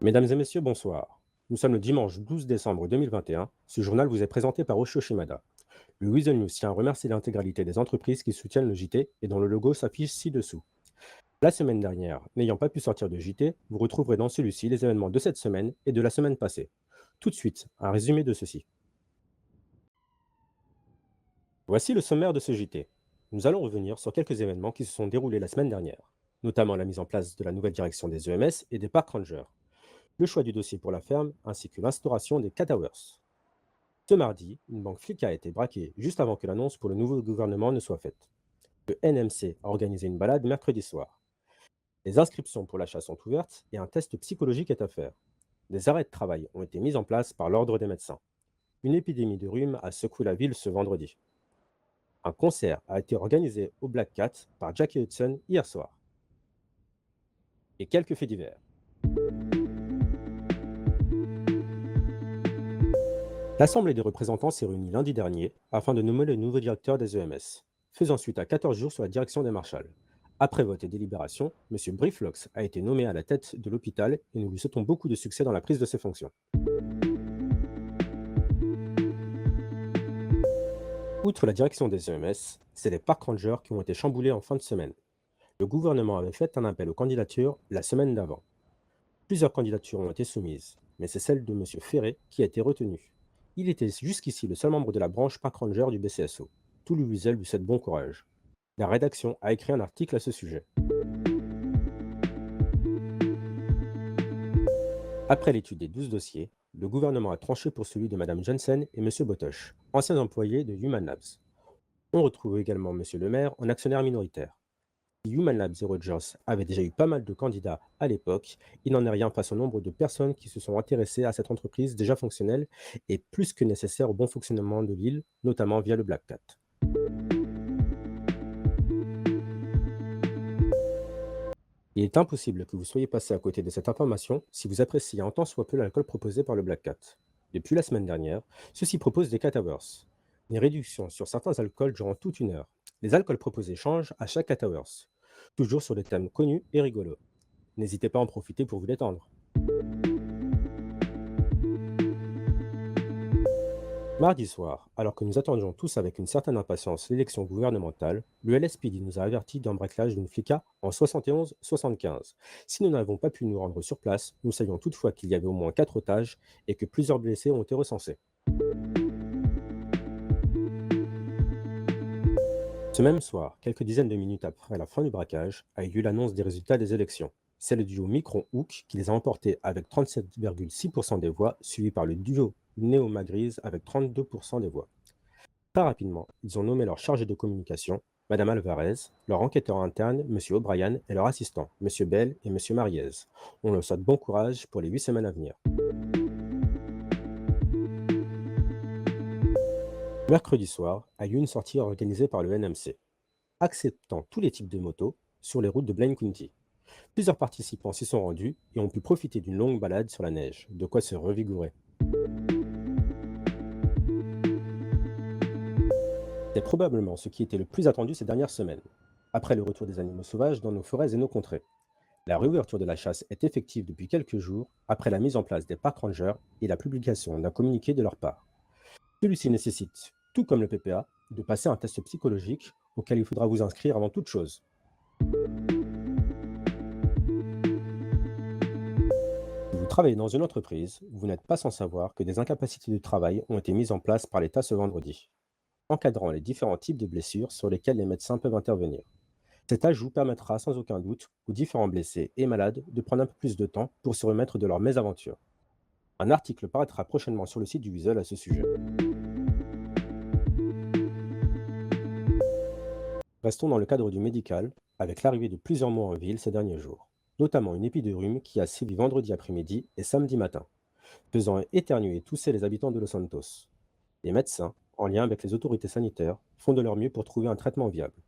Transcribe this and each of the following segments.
Mesdames et messieurs, bonsoir. Nous sommes le dimanche 12 décembre 2021. Ce journal vous est présenté par Osho Shimada. Le Weasel News tient à remercier l'intégralité des entreprises qui soutiennent le JT et dont le logo s'affiche ci-dessous. La semaine dernière, n'ayant pas pu sortir de JT, vous retrouverez dans celui-ci les événements de cette semaine et de la semaine passée. Tout de suite, un résumé de ceci. Voici le sommaire de ce JT. Nous allons revenir sur quelques événements qui se sont déroulés la semaine dernière, notamment la mise en place de la nouvelle direction des EMS et des parcs rangers, le choix du dossier pour la ferme ainsi que l'instauration des Catawers. Ce mardi, une banque flic a été braquée juste avant que l'annonce pour le nouveau gouvernement ne soit faite. Le NMC a organisé une balade mercredi soir. Les inscriptions pour l'achat sont ouvertes et un test psychologique est à faire. Des arrêts de travail ont été mis en place par l'Ordre des médecins. Une épidémie de rhume a secoué la ville ce vendredi. Un concert a été organisé au Black Cat par Jackie Hudson hier soir. Et quelques faits divers. L'Assemblée des représentants s'est réunie lundi dernier afin de nommer le nouveau directeur des EMS, faisant suite à 14 jours sur la direction des marshals. Après vote et délibération, M. Brieflox a été nommé à la tête de l'hôpital et nous lui souhaitons beaucoup de succès dans la prise de ses fonctions. Outre la direction des EMS, c'est les park rangers qui ont été chamboulés en fin de semaine. Le gouvernement avait fait un appel aux candidatures la semaine d'avant. Plusieurs candidatures ont été soumises, mais c'est celle de M. Ferré qui a été retenue. Il était jusqu'ici le seul membre de la branche Park Ranger du BCSO. Tout le Wiesel lui souhaite bon courage. La rédaction a écrit un article à ce sujet. Après l'étude des 12 dossiers, le gouvernement a tranché pour celui de Mme Jensen et M. Botoche, anciens employés de Human Labs. On retrouve également M. Le Maire en actionnaire minoritaire. Si Human Labs et Rogers avaient déjà eu pas mal de candidats à l'époque, il n'en est rien face au nombre de personnes qui se sont intéressées à cette entreprise déjà fonctionnelle et plus que nécessaire au bon fonctionnement de l'île, notamment via le Black Cat. Il est impossible que vous soyez passé à côté de cette information si vous appréciez un tant soit peu l'alcool proposé par le Black Cat. Depuis la semaine dernière, ceux-ci proposent des Catavers, une réduction sur certains alcools durant toute une heure. Les alcools proposés changent à chaque Catavers, toujours sur des thèmes connus et rigolos. N'hésitez pas à en profiter pour vous détendre. Mardi soir, alors que nous attendions tous avec une certaine impatience l'élection gouvernementale, le LSPD nous a avertis d'un braquage d'une flica en 71-75. Si nous n'avons pas pu nous rendre sur place, nous savions toutefois qu'il y avait au moins 4 otages et que plusieurs blessés ont été recensés. Ce même soir, quelques dizaines de minutes après la fin du braquage, a eu lieu l'annonce des résultats des élections. C'est le duo Micron-Hook qui les a emportés avec 37,6% des voix, suivi par le duo Néo-Magrize avec 32% des voix. Très rapidement, ils ont nommé leur chargé de communication, Madame Alvarez, leur enquêteur interne, Monsieur O'Brien, et leur assistant, Monsieur Bell et Monsieur Mariez. On leur souhaite bon courage pour les 8 semaines à venir. Mercredi soir a eu une sortie organisée par le NMC, acceptant tous les types de motos sur les routes de Blaine County. Plusieurs participants s'y sont rendus et ont pu profiter d'une longue balade sur la neige, de quoi se revigorer. C'est probablement ce qui était le plus attendu ces dernières semaines, après le retour des animaux sauvages dans nos forêts et nos contrées. La réouverture de la chasse est effective depuis quelques jours après la mise en place des park rangers et la publication d'un communiqué de leur part. Celui-ci nécessite, tout comme le PPA, de passer un test psychologique auquel il faudra vous inscrire avant toute chose. Si vous travaillez dans une entreprise, vous n'êtes pas sans savoir que des incapacités de travail ont été mises en place par l'État ce vendredi, encadrant les différents types de blessures sur lesquelles les médecins peuvent intervenir. Cet ajout permettra sans aucun doute aux différents blessés et malades de prendre un peu plus de temps pour se remettre de leur mésaventure. Un article paraîtra prochainement sur le site du Weasel à ce sujet. Restons dans le cadre du médical, avec l'arrivée de plusieurs mots en ville ces derniers jours, notamment une épidémie de rhume qui a sévi vendredi après-midi et samedi matin, faisant éternuer et tousser les habitants de Los Santos. Les médecins, en lien avec les autorités sanitaires, font de leur mieux pour trouver un traitement viable.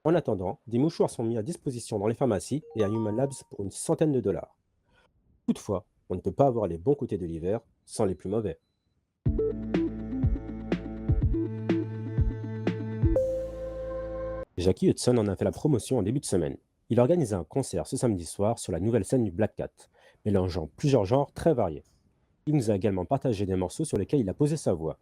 En attendant, des mouchoirs sont mis à disposition dans les pharmacies et à Human Labs pour une centaine de dollars. Toutefois, on ne peut pas avoir les bons côtés de l'hiver sans les plus mauvais. Jackie Hudson en a fait la promotion en début de semaine. Il organise un concert ce samedi soir sur la nouvelle scène du Black Cat, mélangeant plusieurs genres très variés. Il nous a également partagé des morceaux sur lesquels il a posé sa voix.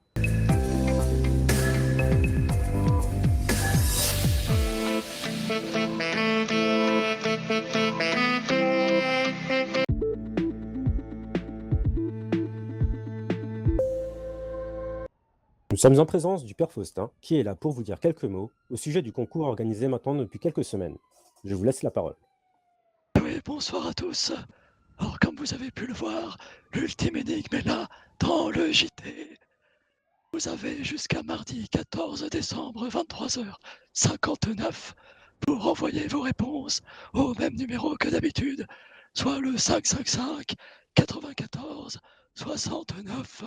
Nous sommes en présence du père Faustin, qui est là pour vous dire quelques mots au sujet du concours organisé maintenant depuis quelques semaines. Je vous laisse la parole. Oui, bonsoir à tous. Alors, comme vous avez pu le voir, l'ultime énigme est là, dans le JT. Vous avez jusqu'à mardi 14 décembre 23h59 pour envoyer vos réponses au même numéro que d'habitude, soit le 555 94 69.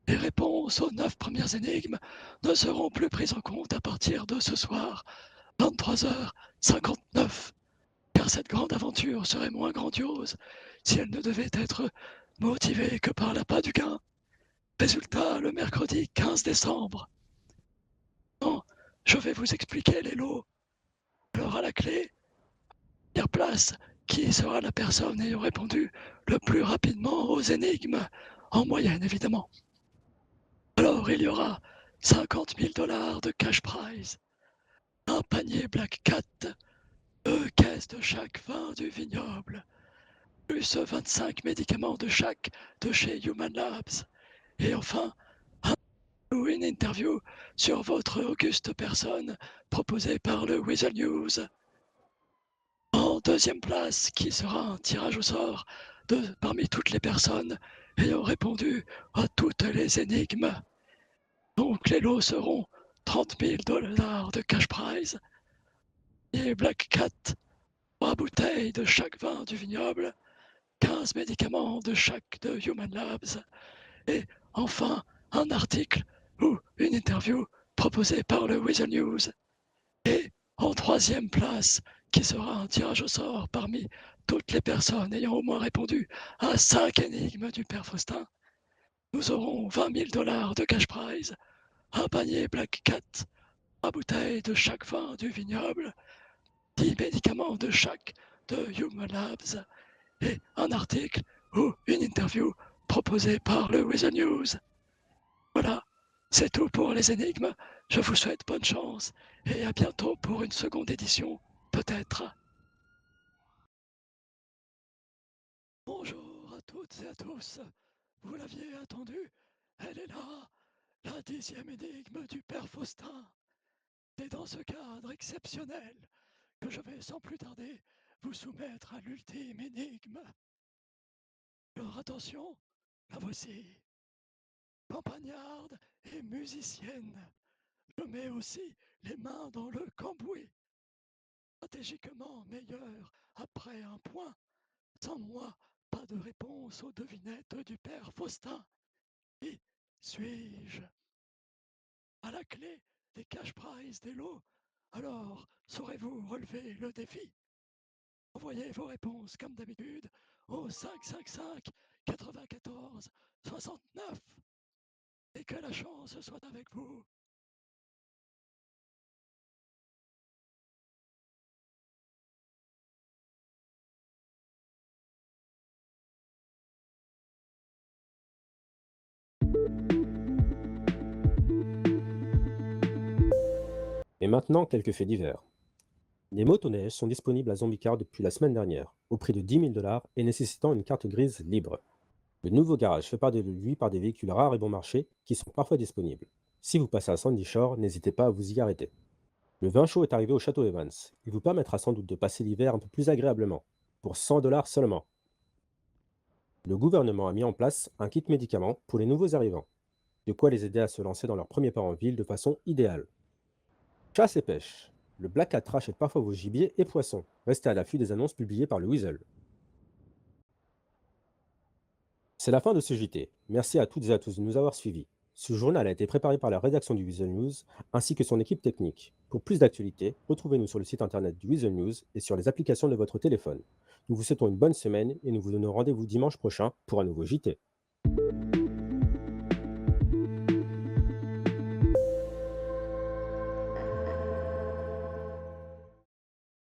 Les réponses aux 9 premières énigmes ne seront plus prises en compte à partir de ce soir, 23h59. Car cette grande aventure serait moins grandiose si elle ne devait être motivée que par l'appât du gain. Résultat, le mercredi 15 décembre. Non, je vais vous expliquer les lots. Alors à la clé, première place, qui sera la personne ayant répondu le plus rapidement aux énigmes, en moyenne évidemment. Alors il y aura 50 000 $ de cash prize, un panier Black Cat, 2 caisses de chaque vin du vignoble, plus 25 médicaments de chaque de chez Human Labs. Et enfin, une interview sur votre auguste personne proposée par le Weasel News. En deuxième place, qui sera un tirage au sort parmi toutes les personnes ayant répondu à toutes les énigmes. Donc les lots seront 30 000 $ de cash prize et Black Cat, 3 bouteilles de chaque vin du vignoble, 15 médicaments de chaque de Human Labs et enfin un article ou une interview proposée par le Weasel News. Et en troisième place, qui sera un tirage au sort parmi toutes les personnes ayant au moins répondu à 5 énigmes du père Faustin, nous aurons 20 000 $ de cash prize, un panier Black Cat, 3 bouteilles de chaque vin du vignoble, 10 médicaments de chaque de Human Labs et un article ou une interview proposée par le Weasel News. Voilà, c'est tout pour les énigmes. Je vous souhaite bonne chance et à bientôt pour une seconde édition, peut-être. Bonjour à toutes et à tous. Vous l'aviez attendu, elle est là, la 10e énigme du père Faustin. C'est dans ce cadre exceptionnel que je vais sans plus tarder vous soumettre à l'ultime énigme. Alors attention, la voici. Campagnarde et musicienne, je mets aussi les mains dans le cambouis. Stratégiquement meilleur après un point. Sans moi, pas de réponse aux devinettes du père Faustin. Qui suis-je? À la clé des cash prizes des lots. Alors, saurez-vous relever le défi? Envoyez vos réponses comme d'habitude au 555 94 69 et que la chance soit avec vous. Et maintenant, quelques faits divers. Les motoneiges sont disponibles à Zombicar depuis la semaine dernière, au prix de 10 000 $ et nécessitant une carte grise libre. Le nouveau garage fait parler de lui par des véhicules rares et bon marché qui sont parfois disponibles. Si vous passez à Sandy Shore, n'hésitez pas à vous y arrêter. Le vin chaud est arrivé au château Evans. Il vous permettra sans doute de passer l'hiver un peu plus agréablement, pour 100 $ seulement. Le gouvernement a mis en place un kit médicaments pour les nouveaux arrivants, de quoi les aider à se lancer dans leur premier pas en ville de façon idéale. Chasse et pêche. Le Black Cat rachète parfois vos gibiers et poissons. Restez à l'affût des annonces publiées par le Weasel. C'est la fin de ce JT. Merci à toutes et à tous de nous avoir suivis. Ce journal a été préparé par la rédaction du Weasel News ainsi que son équipe technique. Pour plus d'actualités, retrouvez-nous sur le site internet du Weasel News et sur les applications de votre téléphone. Nous vous souhaitons une bonne semaine et nous vous donnons rendez-vous dimanche prochain pour un nouveau JT.